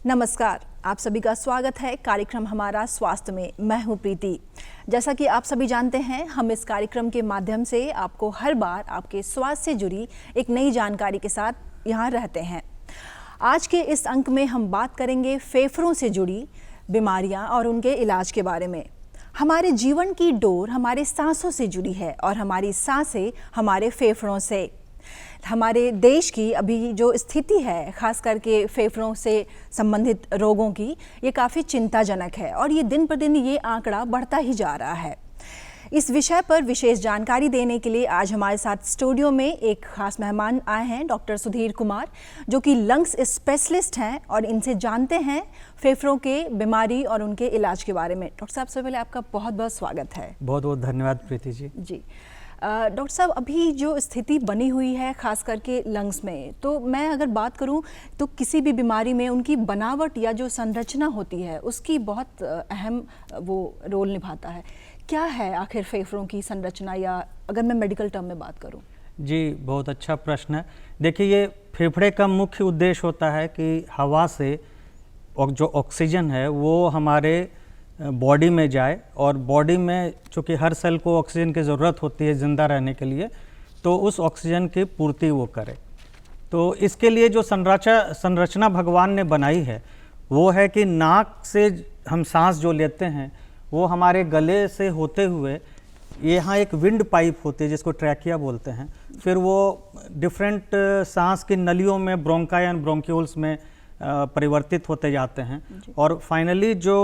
नमस्कार, आप सभी का स्वागत है कार्यक्रम हमारा स्वास्थ्य में। मैं हूं प्रीति। जैसा कि आप सभी जानते हैं, हम इस कार्यक्रम के माध्यम से आपको हर बार आपके स्वास्थ्य से जुड़ी एक नई जानकारी के साथ यहाँ रहते हैं। आज के इस अंक में हम बात करेंगे फेफड़ों से जुड़ी बीमारियां और उनके इलाज के बारे में। हमारे जीवन की डोर हमारे सांसों से जुड़ी है और हमारी सांसें हमारे फेफड़ों से। हमारे देश की अभी जो स्थिति है, खास करके फेफड़ों से संबंधित रोगों की, ये काफ़ी चिंताजनक है और ये दिन पर दिन ये आंकड़ा बढ़ता ही जा रहा है। इस विषय पर विशेष जानकारी देने के लिए आज हमारे साथ स्टूडियो में एक खास मेहमान आए हैं, डॉक्टर सुधीर कुमार, जो कि लंग्स स्पेशलिस्ट हैं और इनसे जानते हैं फेफड़ों के बीमारी और उनके इलाज के बारे में। डॉक्टर साहब, सबसे पहले आपका बहुत बहुत स्वागत है। बहुत बहुत धन्यवाद प्रीति जी। जी डॉक्टर साहब, अभी जो स्थिति बनी हुई है खास करके लंग्स में, तो मैं अगर बात करूं तो किसी भी बीमारी में उनकी बनावट या जो संरचना होती है उसकी बहुत अहम वो रोल निभाता है। क्या है आखिर फेफड़ों की संरचना, या अगर मैं मेडिकल टर्म में बात करूं? जी, बहुत अच्छा प्रश्न है। देखिए, ये फेफड़े का मुख्य उद्देश्य होता है कि हवा से जो ऑक्सीजन है वो हमारे बॉडी में जाए, और बॉडी में चूँकि हर सेल को ऑक्सीजन की ज़रूरत होती है ज़िंदा रहने के लिए, तो उस ऑक्सीजन की पूर्ति वो करे। तो इसके लिए जो संरचना भगवान ने बनाई है वो है कि नाक से हम सांस जो लेते हैं वो हमारे गले से होते हुए यहाँ एक विंड पाइप होती है जिसको ट्रैकिया बोलते हैं, फिर वो डिफरेंट सांस की नलियों में ब्रोंकाई एंड ब्रोंक्यूल्स में परिवर्तित होते जाते हैं, और फाइनली जो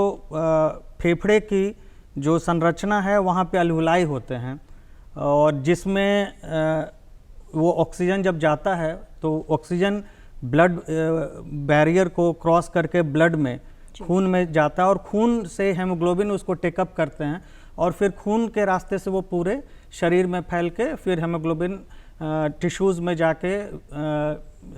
फेफड़े की जो संरचना है वहाँ पे अल्वुलाई होते हैं, और जिसमें वो ऑक्सीजन जब जाता है तो ऑक्सीजन ब्लड बैरियर को क्रॉस करके ब्लड में, खून में जाता है, और खून से हेमोग्लोबिन उसको टेकअप करते हैं, और फिर खून के रास्ते से वो पूरे शरीर में फैल के फिर हेमोग्लोबिन टिश्यूज़ में जाके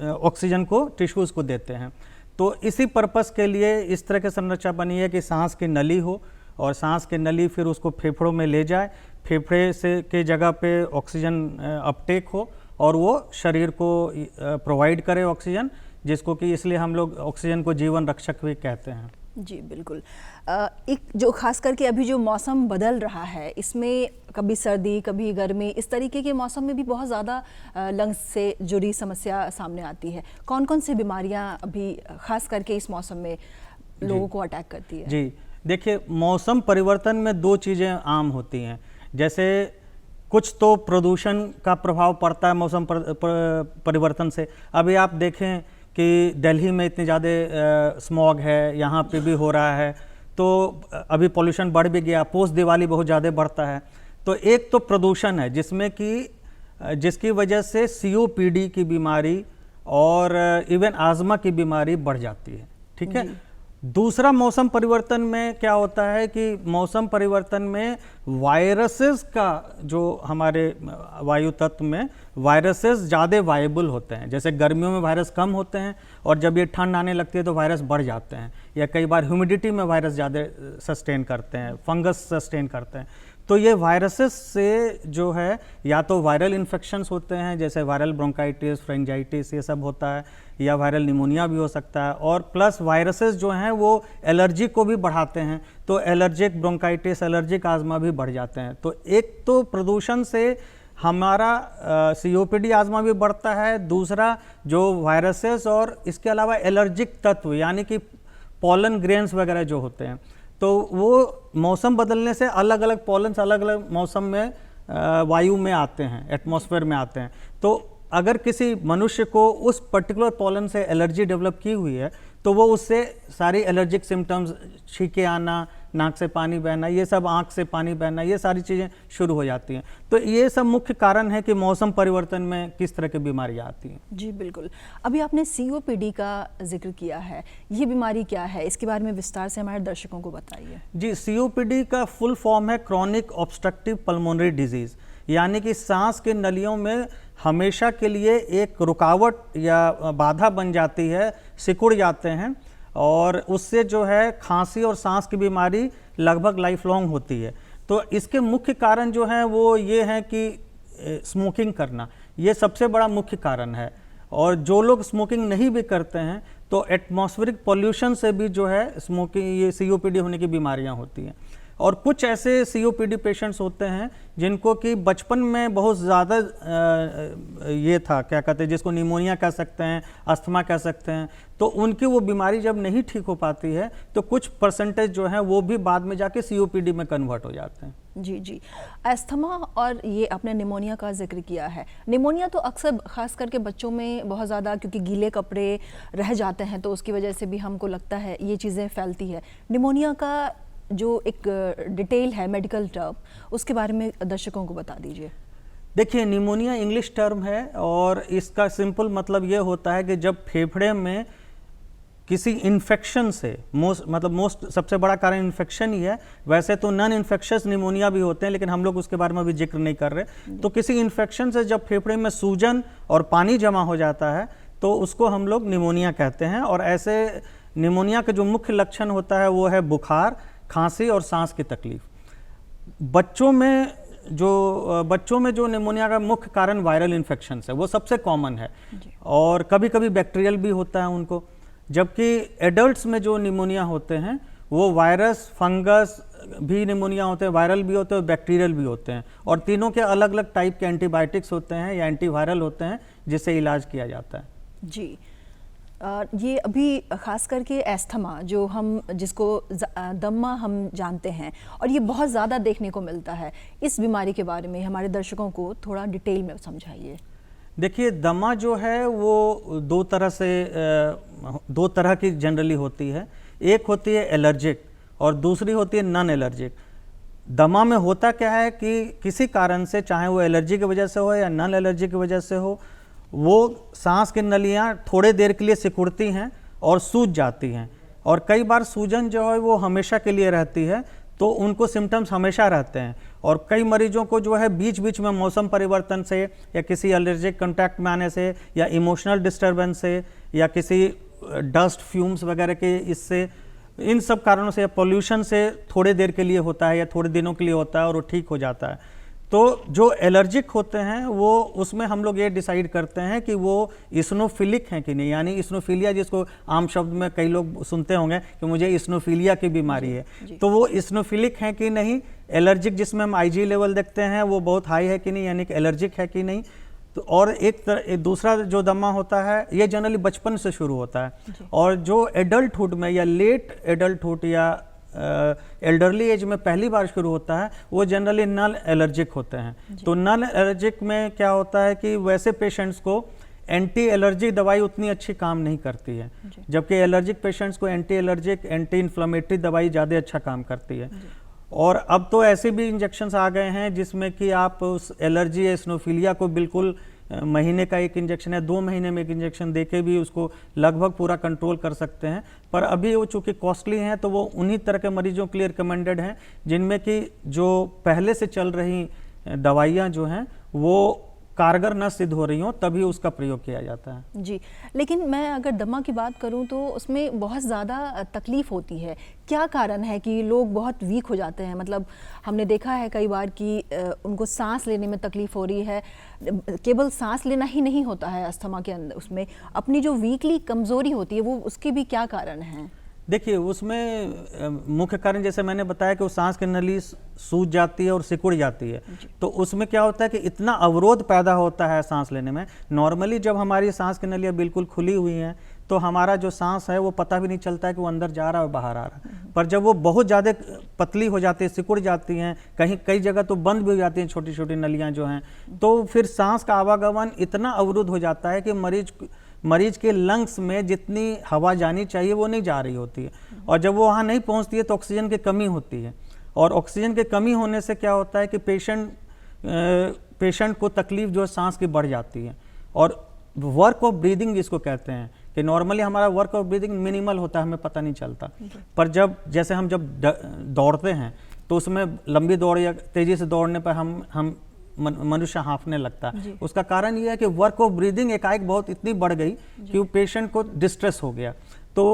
ऑक्सीजन को टिश्यूज़ को देते हैं। तो इसी पर्पस के लिए इस तरह की संरचना बनी है कि सांस की नली हो, और सांस की नली फिर उसको फेफड़ों में ले जाए, फेफड़े से के जगह पे ऑक्सीजन अपटेक हो और वो शरीर को प्रोवाइड करे ऑक्सीजन, जिसको कि इसलिए हम लोग ऑक्सीजन को जीवन रक्षक भी कहते हैं। जी बिल्कुल। एक जो खास करके अभी जो मौसम बदल रहा है, इसमें कभी सर्दी कभी गर्मी, इस तरीके के मौसम में भी बहुत ज़्यादा लंग्स से जुड़ी समस्या सामने आती है। कौन कौन सी बीमारियां अभी खास करके इस मौसम में लोगों को अटैक करती है? जी देखिए, मौसम परिवर्तन में दो चीज़ें आम होती हैं। जैसे कुछ तो प्रदूषण का प्रभाव पड़ता है मौसम परिवर्तन से। अभी आप देखें कि दिल्ली में इतनी ज़्यादा स्मॉग है, यहाँ पे भी हो रहा है, तो अभी पोल्यूशन बढ़ भी गया, पोस्ट दिवाली बहुत ज़्यादा बढ़ता है। तो एक तो प्रदूषण है जिसकी वजह से COPD की बीमारी और इवन आज़मा की बीमारी बढ़ जाती है। ठीक है। दूसरा, मौसम परिवर्तन में क्या होता है कि मौसम परिवर्तन में वायरसेस का, जो हमारे वायु तत्व में वायरसेस ज़्यादा वायबल होते हैं। जैसे गर्मियों में वायरस कम होते हैं, और जब ये ठंड आने लगती है तो वायरस बढ़ जाते हैं, या कई बार ह्यूमिडिटी में वायरस ज़्यादा सस्टेन करते हैं, फंगस सस्टेन करते हैं। तो ये वायरसेस से जो है, या तो वायरल इन्फेक्शंस होते हैं जैसे वायरल ब्रोंकाइटिस, फ्रेंजाइटिस, ये सब होता है, या वायरल निमोनिया भी हो सकता है, और प्लस वायरसेस जो हैं वो एलर्जी को भी बढ़ाते हैं, तो एलर्जिक ब्रोंकाइटिस, एलर्जिक आज़मा भी बढ़ जाते हैं। तो एक तो प्रदूषण से हमारा COPD आज़मा भी बढ़ता है, दूसरा जो वायरसेस और इसके अलावा एलर्जिक तत्व यानी कि पॉलन ग्रेन्स वगैरह जो होते हैं, तो वो मौसम बदलने से अलग अलग पॉलन्स अलग अलग मौसम में वायु में आते हैं, एटमॉस्फेयर में आते हैं। तो अगर किसी मनुष्य को उस पर्टिकुलर पॉलन से एलर्जी डेवलप की हुई है तो वो उससे सारी एलर्जिक सिम्टम्स, छींके आना, नाक से पानी बहना, ये सब, आंख से पानी बहना, ये सारी चीज़ें शुरू हो जाती हैं। तो ये सब मुख्य कारण है कि मौसम परिवर्तन में किस तरह की बीमारियाँ आती हैं। जी बिल्कुल। अभी आपने COPD का जिक्र किया है, ये बीमारी क्या है, इसके बारे में विस्तार से हमारे दर्शकों को बताइए। जी, COPD का फुल फॉर्म है क्रॉनिक ऑब्स्ट्रक्टिव पल्मोनरी डिजीज़, यानी कि सांस के नलियों में हमेशा के लिए एक रुकावट या बाधा बन जाती है, सिकुड़ जाते हैं, और उससे जो है खांसी और सांस की बीमारी लगभग लाइफ लॉन्ग होती है। तो इसके मुख्य कारण जो हैं वो ये हैं कि स्मोकिंग करना, ये सबसे बड़ा मुख्य कारण है। और जो लोग स्मोकिंग नहीं भी करते हैं तो एटमॉस्फेरिक पॉल्यूशन से भी जो है स्मोकिंग ये सीओपीडी होने की बीमारियां होती हैं। और कुछ ऐसे सीओपीडी पेशेंट्स होते हैं जिनको कि बचपन में बहुत ज़्यादा ये था, क्या कहते हैं, जिसको निमोनिया कह सकते हैं, अस्थमा कह सकते हैं, तो उनकी वो बीमारी जब नहीं ठीक हो पाती है तो कुछ परसेंटेज जो है वो भी बाद में जाके सीओपीडी में कन्वर्ट हो जाते हैं। जी जी, अस्थमा और ये आपने निमोनिया का जिक्र किया है। निमोनिया तो अक्सर खास करके बच्चों में बहुत ज़्यादा, क्योंकि गीले कपड़े रह जाते हैं तो उसकी वजह से भी हमको लगता है ये चीज़ें फैलती है। निमोनिया का जो एक डिटेल है, मेडिकल टर्म, उसके बारे में दर्शकों को बता दीजिए। देखिए, निमोनिया इंग्लिश टर्म है और इसका सिंपल मतलब ये होता है कि जब फेफड़े में किसी इन्फेक्शन से, मोस्ट सबसे बड़ा कारण इन्फेक्शन ही है। वैसे तो नॉन इन्फेक्शस निमोनिया भी होते हैं लेकिन हम लोग उसके बारे में अभी जिक्र नहीं कर रहे। तो किसी इन्फेक्शन से जब फेफड़े में सूजन और पानी जमा हो जाता है तो उसको हम लोग निमोनिया कहते हैं। और ऐसे निमोनिया का जो मुख्य लक्षण होता है वो है बुखार, खांसी और सांस की तकलीफ। बच्चों में जो निमोनिया का मुख्य कारण वायरल इन्फेक्शन है, वो सबसे कॉमन है और कभी कभी बैक्टीरियल भी होता है उनको। जबकि एडल्ट्स में जो निमोनिया होते हैं वो वायरस, फंगस भी निमोनिया होते हैं, वायरल भी होते हैं, बैक्टीरियल भी होते हैं। और तीनों के अलग अलग टाइप के एंटीबायोटिक्स होते हैं या एंटीवायरल होते हैं जिससे इलाज किया जाता है। जी, ये अभी खास करके एस्थमा, जो हम जिसको दम्मा हम जानते हैं, और ये बहुत ज़्यादा देखने को मिलता है, इस बीमारी के बारे में हमारे दर्शकों को थोड़ा डिटेल में समझाइए। देखिए, दमा जो है वो दो तरह की जनरली होती है। एक होती है एलर्जिक और दूसरी होती है नॉन एलर्जिक। दमा में होता क्या है कि किसी कारण से, चाहे वो एलर्जी की वजह से हो या नॉन एलर्जी की वजह से हो, वो सांस की नलियाँ थोड़े देर के लिए सिकुड़ती हैं और सूज जाती हैं। और कई बार सूजन जो है वो हमेशा के लिए रहती है, तो उनको सिम्टम्स हमेशा रहते हैं। और कई मरीजों को जो है बीच बीच में मौसम परिवर्तन से या किसी एलर्जिक कांटेक्ट में आने से या इमोशनल डिस्टर्बेंस से या किसी डस्ट फ्यूम्स वगैरह के, इससे, इन सब कारणों से या पोल्यूशन से थोड़े देर के लिए होता है या थोड़े दिनों के लिए होता है और वो ठीक हो जाता है। तो जो एलर्जिक होते हैं वो, उसमें हम लोग ये डिसाइड करते हैं कि वो इस्नोफिलिक हैं कि नहीं, यानी इस्नोफिलिया, जिसको आम शब्द में कई लोग सुनते होंगे कि मुझे इस्नोफिलिया की बीमारी है, तो वो इस्नोफिलिक हैं कि नहीं। एलर्जिक जिसमें हम आईजी लेवल देखते हैं वो बहुत हाई है कि नहीं, यानी कि एलर्जिक है कि नहीं। तो और एक दूसरा जो दमा होता है ये जनरली बचपन से शुरू होता है। और जो एडल्टहुड में या लेट एडल्टहुड या एल्डरली एज में पहली बार शुरू होता है वो जनरली नॉन एलर्जिक होते हैं। तो नॉन एलर्जिक में क्या होता है कि वैसे पेशेंट्स को एंटी एलर्जी दवाई उतनी अच्छी काम नहीं करती है, जबकि एलर्जिक पेशेंट्स को एंटी एलर्जिक, एंटी इन्फ्लेमेटरी दवाई ज़्यादा अच्छा काम करती है। और अब तो ऐसे भी इंजेक्शंस आ गए हैं जिसमें कि आप उस एलर्जी या इस्नोफिलिया को बिल्कुल महीने का एक इंजेक्शन या 2 महीने में एक इंजेक्शन देके भी उसको लगभग पूरा कंट्रोल कर सकते हैं। पर अभी वो चूँकि कॉस्टली हैं तो वो उन्हीं तरह के मरीजों के लिए रिकमेंडेड हैं जिनमें कि जो पहले से चल रही दवाइयाँ जो हैं वो कारगर न सिद्ध हो रही हों, तभी उसका प्रयोग किया जाता है। जी, लेकिन मैं अगर दमा की बात करूं तो उसमें बहुत ज़्यादा तकलीफ़ होती है। क्या कारण है कि लोग बहुत वीक हो जाते हैं? मतलब हमने देखा है कई बार कि उनको सांस लेने में तकलीफ़ हो रही है। केवल सांस लेना ही नहीं होता है अस्थमा के अंदर, उसमें अपनी जो वीकली कमज़ोरी होती है वो, उसके भी क्या कारण हैं? देखिए, उसमें मुख्य कारण जैसे मैंने बताया कि वो सांस की नली सूज जाती है और सिकुड़ जाती है। तो उसमें क्या होता है कि इतना अवरोध पैदा होता है सांस लेने में। नॉर्मली जब हमारी सांस की नलियाँ बिल्कुल खुली हुई हैं तो हमारा जो सांस है वो पता भी नहीं चलता है कि वो अंदर जा रहा है और बाहर आ रहा है। पर जब वो बहुत ज़्यादा पतली हो जाती है, सिकुड़ जाती हैं, कई जगह तो बंद भी हो जाती हैं छोटी छोटी नलियाँ जो हैं, तो फिर सांस का आवागमन इतना अवरुद्ध हो जाता है कि मरीज के लंग्स में जितनी हवा जानी चाहिए वो नहीं जा रही होती है। और जब वो वहाँ नहीं पहुँचती है तो ऑक्सीजन की कमी होती है। और ऑक्सीजन की कमी होने से क्या होता है कि पेशेंट को तकलीफ जो है सांस की बढ़ जाती है। और वर्क ऑफ ब्रीदिंग जिसको कहते हैं कि नॉर्मली हमारा वर्क ऑफ ब्रीदिंग मिनिमल होता है, हमें पता नहीं चलता। पर जैसे हम दौड़ते हैं तो उसमें लंबी दौड़ या तेज़ी से दौड़ने पर हम मनुष्य हाँफने लगता है। उसका कारण यह है कि वर्क ऑफ ब्रीदिंग एकाएक बहुत इतनी बढ़ गई कि वो पेशेंट को डिस्ट्रेस हो गया। तो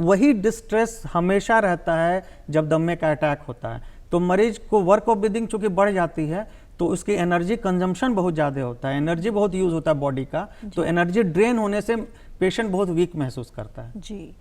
वही डिस्ट्रेस हमेशा रहता है जब दमे का अटैक होता है। तो मरीज को वर्क ऑफ ब्रीदिंग चूंकि बढ़ जाती है तो उसकी एनर्जी कंजम्पशन बहुत ज़्यादा होता है, एनर्जी बहुत यूज़ होता है बॉडी का, तो एनर्जी ड्रेन होने से पेशेंट बहुत वीक महसूस करता है। जी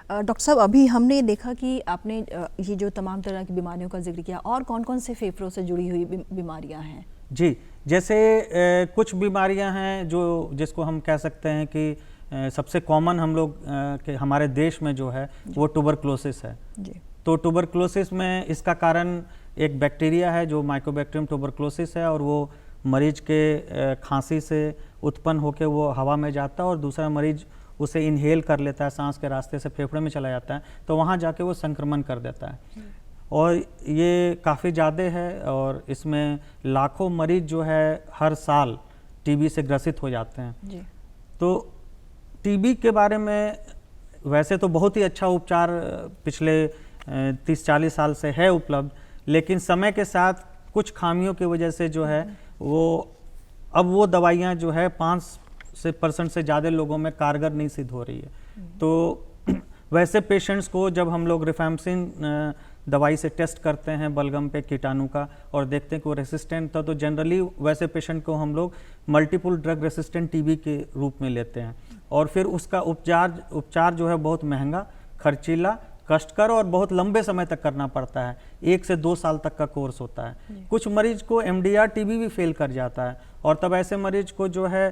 डॉक्टर साहब, अभी हमने देखा कि आपने ये जो तमाम तरह की बीमारियों का जिक्र किया, और कौन कौन से फेफड़ों से जुड़ी हुई बीमारियां हैं? जी, जैसे कुछ बीमारियां हैं जो जिसको हम कह सकते हैं कि सबसे कॉमन हम लोग के हमारे देश में जो है वो ट्यूबरक्लोसिस है। जी। तो ट्यूबरक्लोसिस में इसका कारण एक बैक्टीरिया है जो माइकोबैक्टीरियम ट्यूबरक्लोसिस है, और वो मरीज के खांसी से उत्पन्न होकर वो हवा में जाता है और दूसरा मरीज उसे इनहेल कर लेता है, सांस के रास्ते से फेफड़े में चला जाता है, तो वहाँ जाके वो संक्रमण कर देता है। और ये काफ़ी ज़्यादा है, और इसमें लाखों मरीज जो है हर साल टीबी से ग्रसित हो जाते हैं। जी। तो टीबी के बारे में वैसे तो बहुत ही अच्छा उपचार पिछले 30-40 साल से है उपलब्ध, लेकिन समय के साथ कुछ खामियों की वजह से जो है वो दवाइयाँ जो है 5% से ज़्यादा लोगों में कारगर नहीं सिद्ध हो रही है। तो वैसे पेशेंट्स को जब हम लोग रिफैम्पसिन दवाई से टेस्ट करते हैं बलगम पे कीटाणु का और देखते हैं कि वो रेसिस्टेंट था, तो जनरली वैसे पेशेंट को हम लोग मल्टीपल ड्रग रेसिस्टेंट टीबी के रूप में लेते हैं, और फिर उसका उपचार जो है बहुत महंगा, खर्चीला, कष्टकर और बहुत लंबे समय तक करना पड़ता है। 1 से 2 साल तक का कोर्स होता है। कुछ मरीज को एमडीआर टीबी भी फेल कर जाता है, और तब ऐसे मरीज को जो है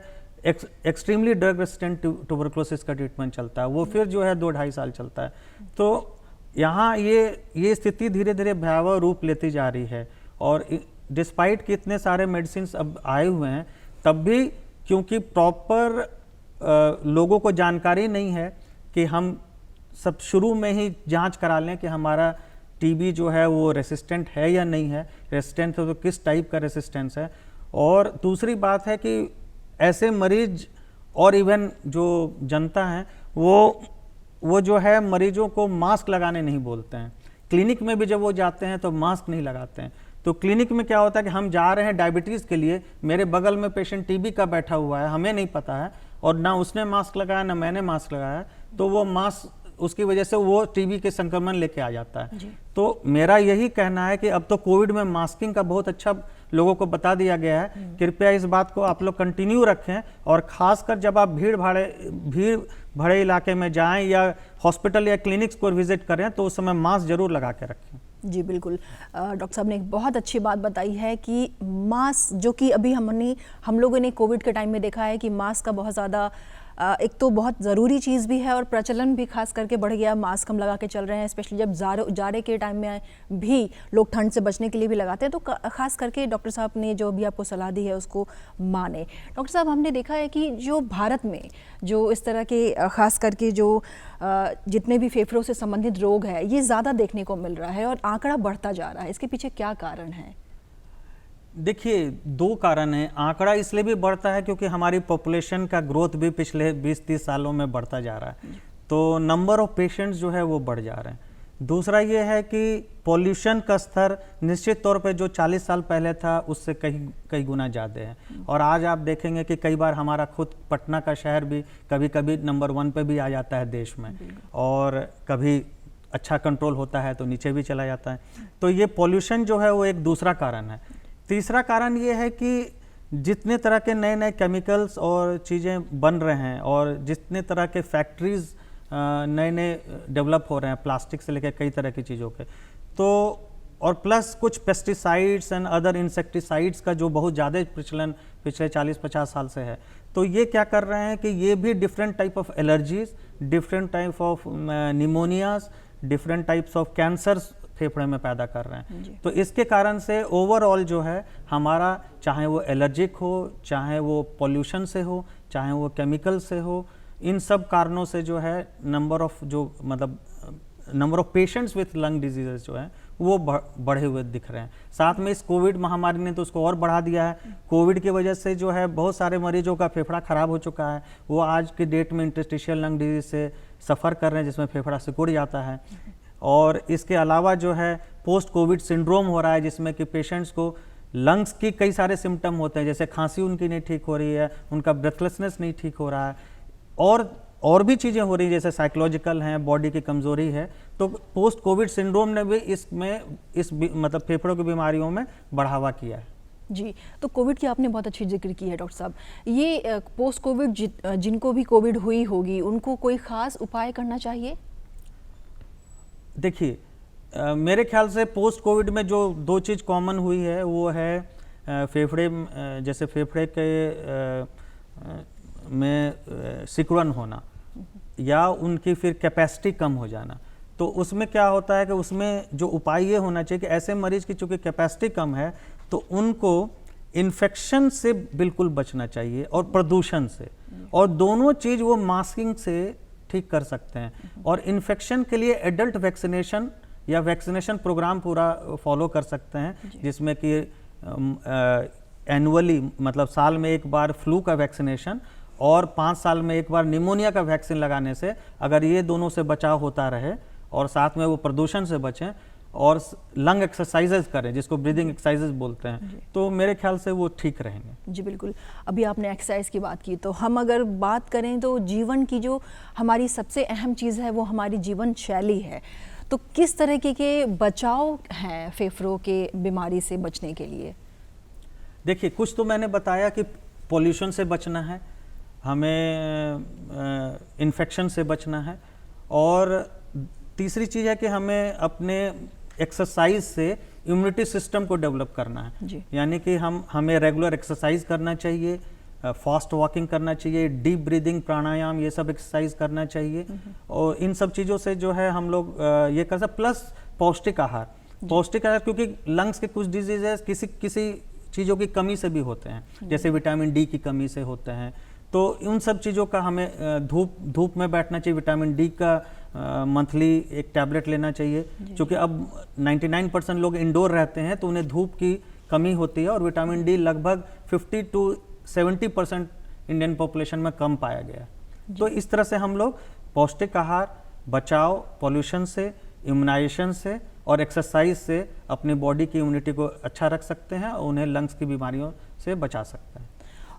एक्सट्रीमली ड्रग रेसिस्टेंट ट्यूबरक्लोसिस का ट्रीटमेंट चलता है, वो फिर जो है 2-2.5 साल चलता है। तो यहाँ ये स्थिति धीरे धीरे भयावह रूप लेती जा रही है, और डिस्पाइट कि इतने सारे मेडिसिन अब आए हुए हैं, तब भी क्योंकि प्रॉपर लोगों को जानकारी नहीं है कि हम सब शुरू में ही जांच करा लें कि हमारा टीबी जो है वो रेसिस्टेंट है या नहीं है, रेसिस्टेंट है तो किस टाइप का रेसिस्टेंस है। और दूसरी बात है कि ऐसे मरीज और इवन जो जनता है वो जो है मरीजों को मास्क लगाने नहीं बोलते हैं। क्लिनिक में भी जब वो जाते हैं तो मास्क नहीं लगाते हैं। तो क्लिनिक में क्या होता है कि हम जा रहे हैं डायबिटीज़ के लिए, मेरे बगल में पेशेंट टीबी का बैठा हुआ है, हमें नहीं पता है, और ना उसने मास्क लगाया ना मैंने मास्क लगाया, तो वो मास्क उसकी वजह से वो टीबी के संक्रमण लेके आ जाता है। तो मेरा यही कहना है कि अब तो कोविड में मास्किंग का बहुत अच्छा लोगों को बता दिया गया है, कृपया इस बात को आप लोग कंटिन्यू रखें, और ख़ासकर जब आप भीड़ भरे इलाके में जाएं या हॉस्पिटल या क्लिनिक्स को विजिट करें तो उस समय मास्क जरूर लगा के रखें। जी बिल्कुल, डॉक्टर साहब ने एक बहुत अच्छी बात बताई है कि मास्क, जो कि अभी हम लोगों ने कोविड के टाइम में देखा है कि मास्क का बहुत ज़्यादा एक तो बहुत ज़रूरी चीज़ भी है और प्रचलन भी खास करके बढ़ गया। मास्क हम लगा के चल रहे हैं, स्पेशली जब जाड़े के टाइम में भी लोग ठंड से बचने के लिए भी लगाते हैं, तो खास करके डॉक्टर साहब ने जो भी आपको सलाह दी है उसको माने। डॉक्टर साहब, हमने देखा है कि जो भारत में जो इस तरह के खास करके जो जितने भी फेफड़ों से संबंधित रोग है ये ज़्यादा देखने को मिल रहा है और आंकड़ा बढ़ता जा रहा है, इसके पीछे क्या कारण है? देखिए, 2 कारण हैं। आंकड़ा इसलिए भी बढ़ता है क्योंकि हमारी पॉपुलेशन का ग्रोथ भी पिछले 20-30 सालों में बढ़ता जा रहा है, तो नंबर ऑफ पेशेंट्स जो है वो बढ़ जा रहे हैं। दूसरा ये है कि पॉल्यूशन का स्तर निश्चित तौर पे जो 40 साल पहले था उससे कई गुना ज़्यादा है, और आज आप देखेंगे कि कई बार हमारा खुद पटना का शहर भी कभी कभी नंबर 1 पे भी आ जाता है देश में, और कभी अच्छा कंट्रोल होता है तो नीचे भी चला जाता है। तो ये पॉल्यूशन जो है वो एक दूसरा कारण है। तीसरा कारण ये है कि जितने तरह के नए नए केमिकल्स और चीज़ें बन रहे हैं और जितने तरह के फैक्ट्रीज नए नए डेवलप हो रहे हैं, प्लास्टिक से लेकर कई तरह की चीज़ों के, तो और प्लस कुछ पेस्टिसाइड्स एंड अदर इंसेक्टिसाइड्स का जो बहुत ज़्यादा प्रचलन पिछले 40-50 साल से है, तो ये क्या कर रहे हैं कि ये भी different type of allergies, different type of pneumonias, different types of cancers फेफड़े में पैदा कर रहे हैं। तो इसके कारण से ओवरऑल जो है हमारा, चाहे वो एलर्जिक हो, चाहे वो पॉल्यूशन से हो, चाहे वो केमिकल से हो, इन सब कारणों से जो है number of patients with lung diseases जो है वो बढ़े हुए दिख रहे हैं। साथ में इस कोविड महामारी ने तो उसको और बढ़ा दिया है। कोविड की वजह से जो है बहुत सारे मरीजों का फेफड़ा खराब हो चुका है, वो आज की डेट में इंटरस्टिशियल लंग डिजीज से सफ़र कर रहे हैं, जिसमें फेफड़ा सिकुड़ जाता है। और इसके अलावा जो है पोस्ट कोविड सिंड्रोम हो रहा है, जिसमें कि पेशेंट्स को लंग्स की कई सारे सिम्टम होते हैं, जैसे खांसी उनकी नहीं ठीक हो रही है, उनका ब्रेथलेसनेस नहीं ठीक हो रहा है, और भी चीज़ें हो रही हैं जैसे साइकोलॉजिकल हैं, बॉडी की कमज़ोरी है। तो पोस्ट कोविड सिंड्रोम ने भी इसमें मतलब फेफड़ों की बीमारियों में बढ़ावा किया है। जी, तो कोविड की आपने बहुत अच्छी जिक्र की है डॉक्टर साहब। ये पोस्ट कोविड जिनको भी कोविड हुई होगी उनको कोई ख़ास उपाय करना चाहिए? देखिए, मेरे ख्याल से पोस्ट कोविड में जो दो चीज़ कॉमन हुई है वो है फेफड़े जैसे फेफड़े के में सिकुड़न होना या उनकी फिर कैपेसिटी कम हो जाना। तो उसमें क्या होता है कि उसमें जो उपाय ये होना चाहिए कि ऐसे मरीज की चूँकि कैपेसिटी कम है तो उनको इन्फेक्शन से बिल्कुल बचना चाहिए और प्रदूषण से, और दोनों चीज़ वो मास्किंग से ठीक कर सकते हैं। और इन्फेक्शन के लिए एडल्ट वैक्सीनेशन या वैक्सीनेशन प्रोग्राम पूरा फॉलो कर सकते हैं, जिसमें कि एनुअली मतलब साल में एक बार फ्लू का वैक्सीनेशन और 5 साल में एक बार निमोनिया का वैक्सीन लगाने से अगर ये दोनों से बचाव होता रहे और साथ में वो प्रदूषण से बचें और लंग एक्सरसाइजेज करें जिसको ब्रीदिंग एक्सरसाइजेज बोलते हैं, तो मेरे ख्याल से वो ठीक रहेंगे। जी बिल्कुल। अभी आपने एक्सरसाइज की बात की, तो हम अगर बात करें तो जीवन की जो हमारी सबसे अहम चीज़ है वो हमारी जीवन शैली है। तो किस तरीके के बचाव हैं फेफड़ों के बीमारी से बचने के लिए? देखिए, कुछ तो मैंने बताया कि पोल्यूशन से बचना है, हमें इन्फेक्शन से बचना है, और तीसरी चीज़ है कि हमें अपने एक्सरसाइज से इम्यूनिटी सिस्टम को डेवलप करना है। यानी कि हमें रेगुलर एक्सरसाइज करना चाहिए, फास्ट वॉकिंग करना चाहिए, डीप ब्रीदिंग, प्राणायाम, ये सब एक्सरसाइज करना चाहिए। और इन सब चीज़ों से जो है हम लोग ये कर सकते, प्लस पौष्टिक आहार। पौष्टिक आहार क्योंकि लंग्स के कुछ डिजीजेस किसी चीज़ों की कमी से भी होते हैं, जैसे विटामिन डी की कमी से होते हैं। तो उन सब चीज़ों का हमें धूप में बैठना चाहिए, विटामिन डी का मंथली एक टैबलेट लेना चाहिए, क्योंकि अब 99% लोग इंडोर रहते हैं तो उन्हें धूप की कमी होती है, और विटामिन डी लगभग 50 to 70% इंडियन पॉपुलेशन में कम पाया गया। तो इस तरह से हम लोग पौष्टिक आहार, बचाव पॉल्यूशन से, इम्यूनाइजेशन से और एक्सरसाइज से अपनी बॉडी की इम्यूनिटी को अच्छा रख सकते हैं और उन्हें लंग्स की बीमारियों से बचा सकते हैं।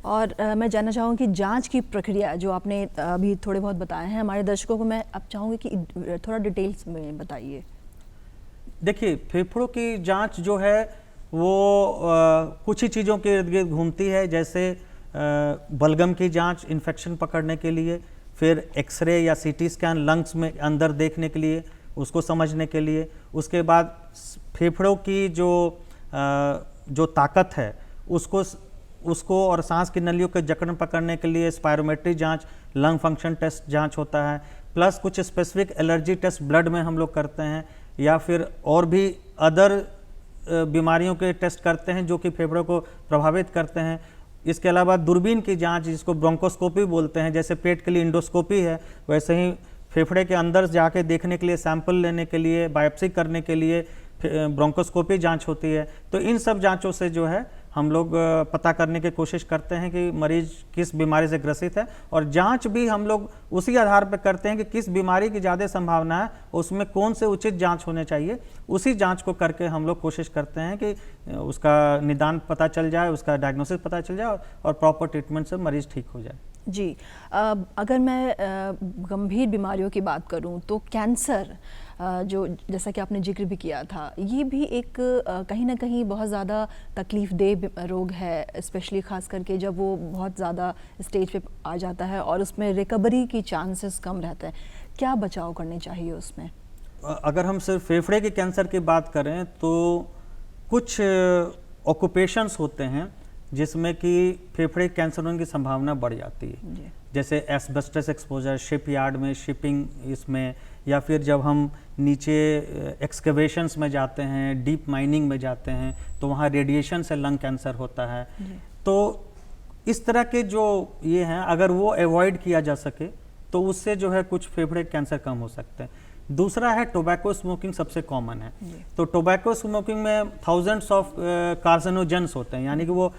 और मैं जानना चाहूँगी कि जांच की प्रक्रिया जो आपने अभी थोड़े बहुत बताए हैं, हमारे दर्शकों को मैं अब चाहूँगी कि थोड़ा डिटेल्स में बताइए। देखिए, फेफड़ों की जांच जो है वो कुछ ही चीज़ों के इर्द गिर्द घूमती है, जैसे बलगम की जांच इन्फेक्शन पकड़ने के लिए, फिर एक्सरे या सीटी स्कैन लंग्स में अंदर देखने के लिए, उसको समझने के लिए, उसके बाद फेफड़ों की जो ताकत है उसको और सांस की नलियों के जकड़न पकड़ने के लिए स्पायरोमेट्री जांच, लंग फंक्शन टेस्ट जांच होता है, प्लस कुछ स्पेसिफिक एलर्जी टेस्ट ब्लड में हम लोग करते हैं, या फिर और भी अदर बीमारियों के टेस्ट करते हैं जो कि फेफड़ों को प्रभावित करते हैं। इसके अलावा दूरबीन की जांच, जिसको ब्रोंकोस्कोपी बोलते हैं, जैसे पेट के लिए इंडोस्कोपी है, वैसे ही फेफड़े के अंदर जाके देखने के लिए, सैंपल लेने के लिए, बायोप्सी करने के लिए ब्रोंकोस्कोपी जांच होती है। तो इन सब जांचों से जो है हम लोग पता करने की कोशिश करते हैं कि मरीज किस बीमारी से ग्रसित है, और जांच भी हम लोग उसी आधार पर करते हैं कि किस बीमारी की ज़्यादा संभावना है, उसमें कौन से उचित जांच होने चाहिए, उसी जांच को करके हम लोग कोशिश करते हैं कि उसका निदान पता चल जाए, उसका डायग्नोसिस पता चल जाए और प्रॉपर ट्रीटमेंट से मरीज ठीक हो जाए। जी, अगर मैं गंभीर बीमारियों की बात करूं तो कैंसर, जो जैसा कि आपने जिक्र भी किया था, ये भी एक कहीं ना कहीं बहुत ज़्यादा तकलीफ़देह रोग है, स्पेशली ख़ास करके जब वो बहुत ज़्यादा स्टेज पे आ जाता है और उसमें रिकवरी की चांसेस कम रहते हैं। क्या बचाव करने चाहिए उसमें? अगर हम सिर्फ फेफड़े के कैंसर की बात करें तो कुछ ऑक्यूपेशंस होते हैं जिसमें कि फेफड़े कैंसर होने की संभावना बढ़ जाती है, जैसे एस्बेस्टस एक्सपोजर, शिप यार्ड में शिपिंग, इसमें, या फिर जब हम नीचे एक्सकवेशंस में जाते हैं, डीप माइनिंग में जाते हैं, तो वहाँ रेडिएशन से लंग कैंसर होता है। तो इस तरह के जो ये हैं, अगर वो अवॉइड किया जा सके तो उससे जो है कुछ फेफड़े कैंसर कम हो सकते हैं। दूसरा है टोबैको स्मोकिंग, सबसे कॉमन है। तो टोबैको स्मोकिंग में थाउजेंड्स ऑफ कार्सिनोजेंस होते हैं, यानी कि वो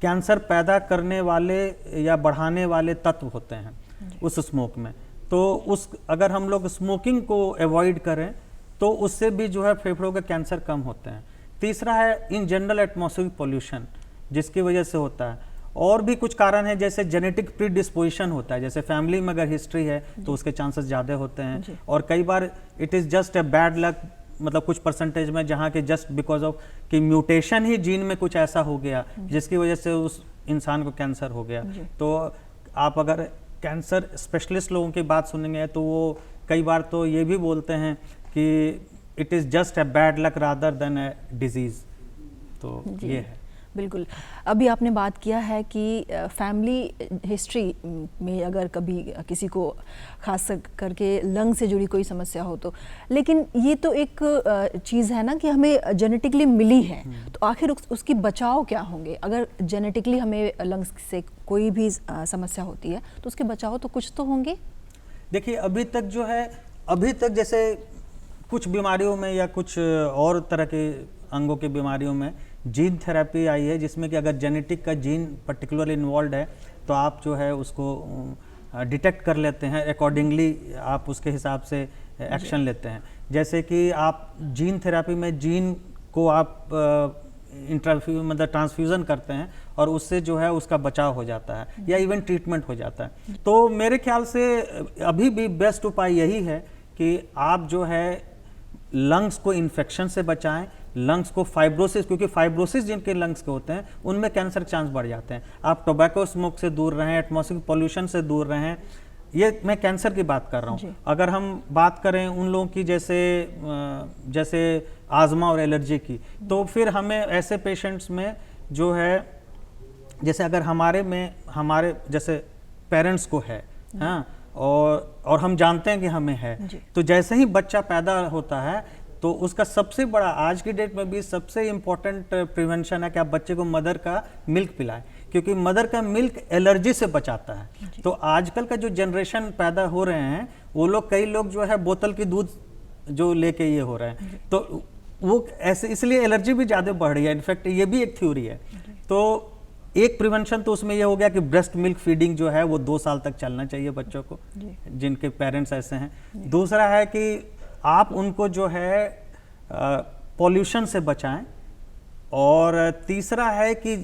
कैंसर पैदा करने वाले या बढ़ाने वाले तत्व होते हैं उस स्मोक में। तो अगर हम लोग स्मोकिंग को अवॉइड करें तो उससे भी जो है फेफड़ों के कैंसर कम होते हैं। तीसरा है इन जनरल एटमॉस्फेरिक पॉल्यूशन, जिसकी वजह से होता है। और भी कुछ कारण है, जैसे जेनेटिक प्रीडिस्पोजिशन होता है, जैसे फैमिली में अगर हिस्ट्री है तो उसके चांसेस ज़्यादा होते हैं, और कई बार it is just a bad luck मतलब कुछ परसेंटेज में जहाँ के जस्ट बिकॉज ऑफ कि म्यूटेशन ही जीन में कुछ ऐसा हो गया जिसकी वजह से उस इंसान को कैंसर हो गया। तो आप अगर कैंसर स्पेशलिस्ट लोगों की बात सुनेंगे तो वो कई बार तो ये भी बोलते हैं कि it is just a bad luck rather than a disease. तो ये है। बिल्कुल। अभी आपने बात किया है कि फैमिली हिस्ट्री में अगर कभी किसी को खास करके लंग से जुड़ी कोई समस्या हो तो, लेकिन ये तो एक चीज़ है ना कि हमें जेनेटिकली मिली है, तो आखिर उसकी बचाव क्या होंगे? अगर जेनेटिकली हमें लंग्स से कोई भी समस्या होती है तो उसके बचाव तो कुछ तो होंगे। देखिए अभी तक जैसे कुछ बीमारियों में या कुछ और तरह के अंगों की बीमारियों में जीन थेरेपी आई है, जिसमें कि अगर जेनेटिक का जीन पर्टिकुलरली इन्वॉल्व है तो आप जो है उसको डिटेक्ट कर लेते हैं, अकॉर्डिंगली आप उसके हिसाब से एक्शन लेते हैं। जैसे कि आप जीन थेरेपी में जीन को आप मतलब ट्रांसफ्यूज़न करते हैं और उससे जो है उसका बचाव हो जाता है या इवन ट्रीटमेंट हो जाता है। तो मेरे ख्याल से अभी भी बेस्ट उपाय यही है कि आप जो है लंग्स को इन्फेक्शन से बचाएं, लंग्स को फाइब्रोसिस, क्योंकि फाइब्रोसिस जिनके लंग्स के होते हैं उनमें कैंसर चांस बढ़ जाते हैं। आप टोबैको स्मोक से दूर रहें, एटमॉस्फेरिक पॉल्यूशन से दूर रहें। ये मैं कैंसर की बात कर रहा हूँ। अगर हम बात करें उन लोगों की जैसे आजमा और एलर्जी की, तो फिर हमें ऐसे पेशेंट्स में जो है, जैसे अगर हमारे जैसे पेरेंट्स को है, हाँ, और हम जानते हैं कि हमें है, तो जैसे ही बच्चा पैदा होता है तो उसका सबसे बड़ा आज की डेट में भी सबसे इम्पोर्टेंट प्रिवेंशन है कि आप बच्चे को मदर का मिल्क पिलाएं, क्योंकि मदर का मिल्क एलर्जी से बचाता है। तो आजकल का जो जनरेशन पैदा हो रहे हैं वो लोग, कई लोग जो है बोतल की दूध जो लेके ये हो रहे हैं, तो वो ऐसे इसलिए एलर्जी भी ज़्यादा बढ़ रही है। इनफैक्ट ये भी एक थ्योरी है। तो एक प्रिवेंशन तो उसमें ये हो गया कि ब्रेस्ट मिल्क फीडिंग जो है वो 2 साल तक चलना चाहिए बच्चों को जिनके पेरेंट्स ऐसे हैं। दूसरा है कि आप उनको जो है पॉल्यूशन से बचाएं, और तीसरा है कि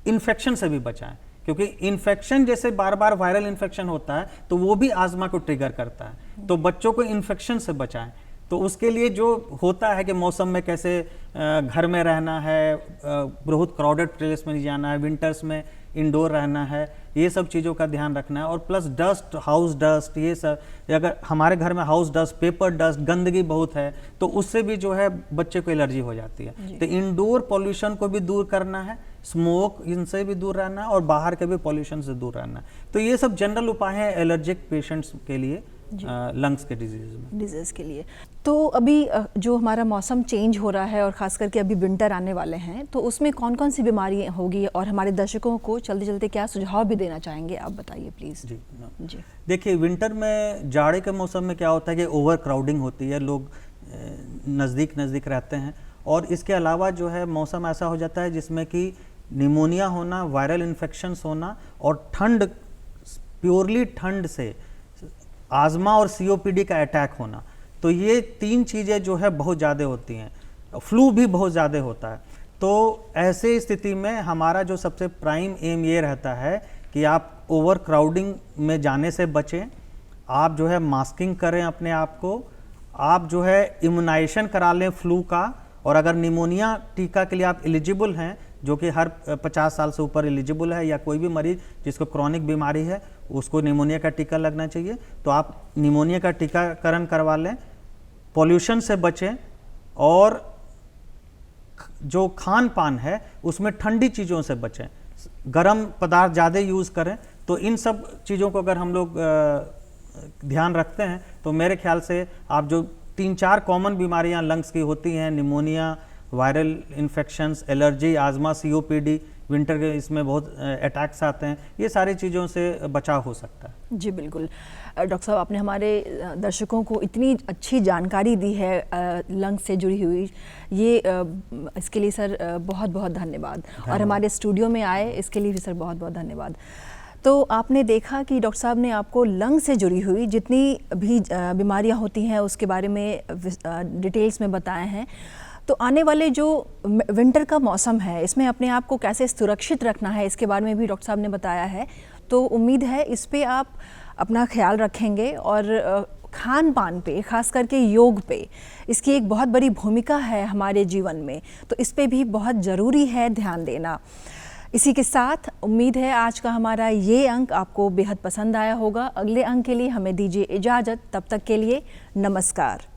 इन्फेक्शन से भी बचाएं, क्योंकि इन्फेक्शन जैसे बार बार वायरल इन्फेक्शन होता है तो वो भी आजमा को ट्रिगर करता है। तो बच्चों को इन्फेक्शन से बचाएं। तो उसके लिए जो होता है कि मौसम में कैसे घर में रहना है, बहुत क्राउडेड प्लेस में नहीं जाना है, विंटर्स में इंडोर रहना है, ये सब चीज़ों का ध्यान रखना है। और प्लस डस्ट, हाउस डस्ट, ये सब, अगर हमारे घर में हाउस डस्ट, पेपर डस्ट, गंदगी बहुत है तो उससे भी जो है बच्चे को एलर्जी हो जाती है। तो इंडोर पॉल्यूशन को भी दूर करना है, स्मोक इनसे भी दूर रहना है, और बाहर के भी पॉल्यूशन से दूर रहना है। तो ये सब जनरल उपाय हैं एलर्जिक पेशेंट्स के लिए, लंग्स के डिजीज़ के लिए। तो अभी जो हमारा मौसम चेंज हो रहा है और ख़ास करके अभी विंटर आने वाले हैं, तो उसमें कौन कौन सी बीमारी होगी और हमारे दर्शकों को चलते चलते क्या सुझाव भी देना चाहेंगे, आप बताइए प्लीज़। जी देखिए, विंटर में, जाड़े के मौसम में क्या होता है कि ओवर क्राउडिंग होती है, लोग नज़दीक रहते हैं, और इसके अलावा जो है मौसम ऐसा हो जाता है जिसमें कि निमोनिया होना, वायरल इन्फेक्शंस होना, और ठंड, प्योरली ठंड से आजमा और सीओपीडी का अटैक होना। तो ये 3 चीज़ें जो है बहुत ज़्यादा होती हैं। फ्लू भी बहुत ज़्यादा होता है। तो ऐसे स्थिति में हमारा जो सबसे प्राइम एम ये रहता है कि आप ओवर क्राउडिंग में जाने से बचें, आप जो है मास्किंग करें अपने आप को, आप जो है इम्यूनाइजेशन करा लें फ्लू का, और अगर निमोनिया टीका के लिए आप एलिजिबल हैं, जो कि हर 50 साल से ऊपर एलिजिबल है, या कोई भी मरीज जिसको क्रॉनिक बीमारी है उसको निमोनिया का टीका लगना चाहिए, तो आप निमोनिया का टीकाकरण करवा लें। पॉल्यूशन से बचें, और जो खान पान है उसमें ठंडी चीज़ों से बचें, गर्म पदार्थ ज़्यादा यूज़ करें। तो इन सब चीज़ों को अगर हम लोग ध्यान रखते हैं तो मेरे ख्याल से आप जो 3-4 कॉमन बीमारियां लंग्स की होती हैं, निमोनिया, वायरल इन्फेक्शंस, एलर्जी, आजमा, सीओपीडी, विंटर के इसमें बहुत अटैक्स आते हैं, ये सारी चीज़ों से बचाव हो सकता है। जी बिल्कुल। डॉक्टर साहब, आपने हमारे दर्शकों को इतनी अच्छी जानकारी दी है लंग्स से जुड़ी हुई, ये इसके लिए सर बहुत बहुत धन्यवाद। और हमारे स्टूडियो में आए इसके लिए भी सर बहुत बहुत धन्यवाद। तो आपने देखा कि डॉक्टर साहब ने आपको लंग से जुड़ी हुई जितनी भी बीमारियां होती हैं उसके बारे में डिटेल्स में बताए हैं। तो आने वाले जो विंटर का मौसम है, इसमें अपने आप को कैसे सुरक्षित रखना है, इसके बारे में भी डॉक्टर साहब ने बताया है। तो उम्मीद है इस पे आप अपना ख्याल रखेंगे और खान पान पे, खास करके योग पे इसकी एक बहुत बड़ी भूमिका है हमारे जीवन में, तो इस पे भी बहुत ज़रूरी है ध्यान देना। इसी के साथ उम्मीद है आज का हमारा ये अंक आपको बेहद पसंद आया होगा। अगले अंक के लिए हमें दीजिए इजाज़त, तब तक के लिए नमस्कार।